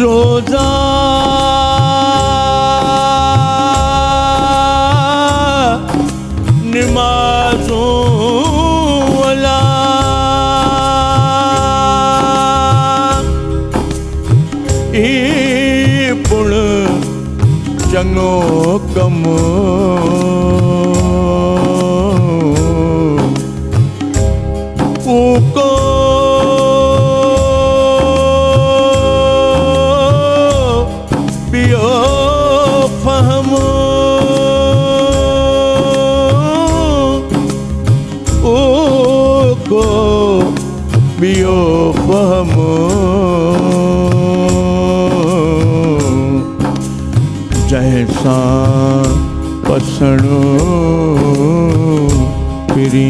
रोजा नमाज़ों वाला ई पुण चंगो कम ऊको बियो फहम जैसा पसणो फिरी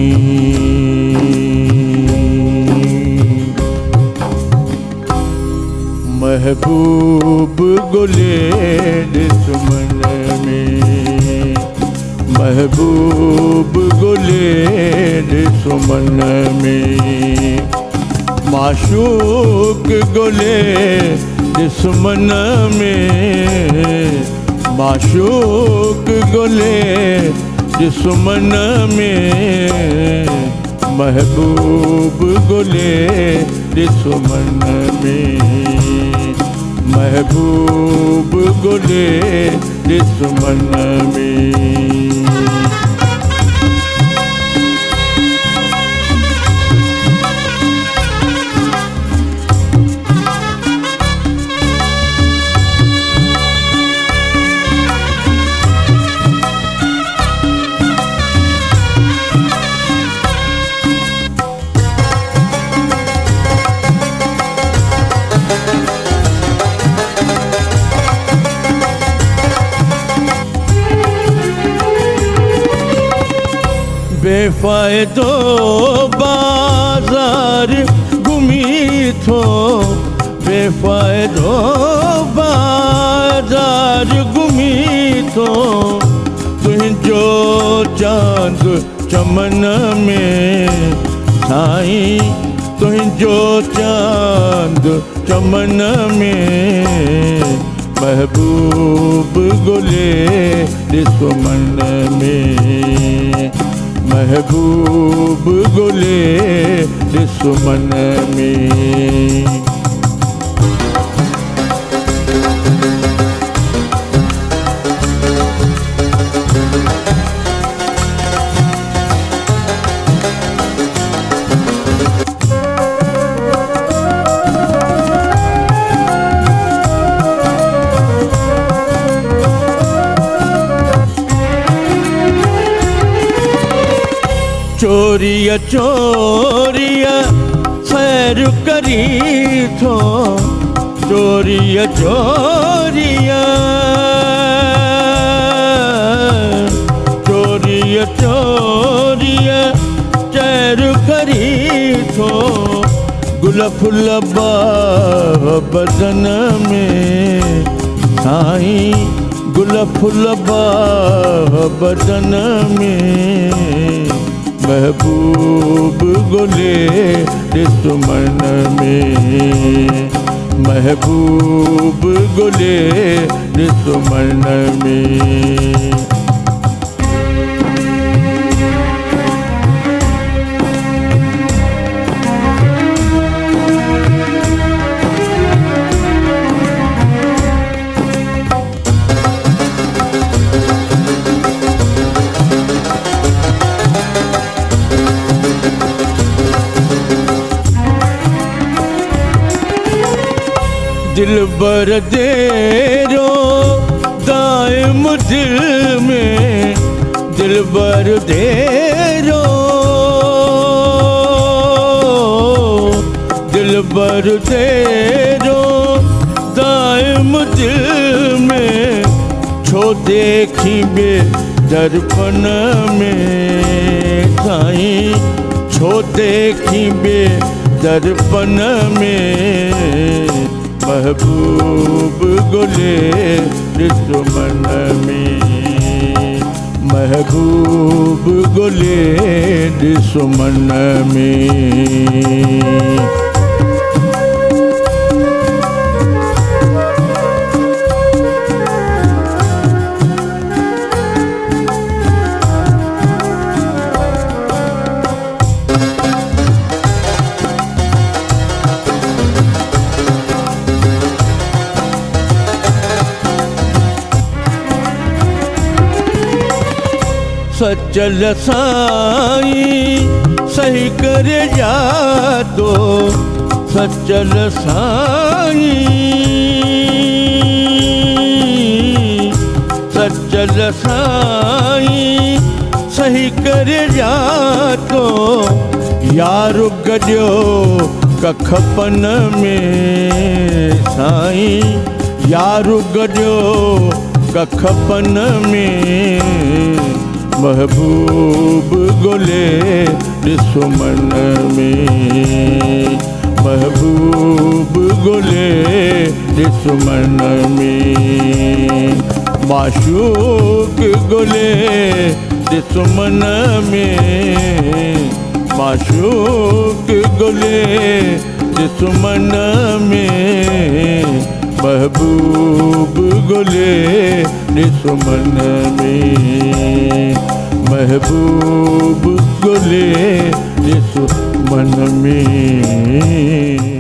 महबूब गुले दुश्मन में महबूब गुले दुश्मन में माशूक गुले दुश्मन में माशूक गुले दुश्मन में महबूब गुले दुश्मन में महबूब गुले दुश्मन में बेफायदो बाजार घुमी थो बेफायदो बाजार घुमी थो तुझो चांद चमन में साईं तुझो चांद चमन में महबूब गुले दुश्मन में महबूब गुले दुश्मन में चोरिया चोरिया सैर करी थो चोरिया चोरिया चोरिया चोरिया सैर करी थो गुल फुल बदन में साईं गुल फुल बदन में महबूब गुले दुश्मन में महबूब गुले दुश्मन में दिल बर देरो दायम दिल में दिल बर देरो दिल बर देरो दायम दिल में छो देखी बे दर्पण में साईं छो देखी बे दर्पण में महबूब गुले दुश्मन में महबूब गोले दुश्मन में। सचल साईं सही करे जा तो सचल साईं, सचल साईं सही करे जा तो यार गजो कखपन में साईं, यार गजो कखपन में। महबूब गोले दुश्मन में, महबूब गोले दुश्मन में। माशूक गोले दुश्मन में, माशूक गोले दुश्मन में। महबूब गोले दुश्मन में, महबूब गोले दुश्मन में।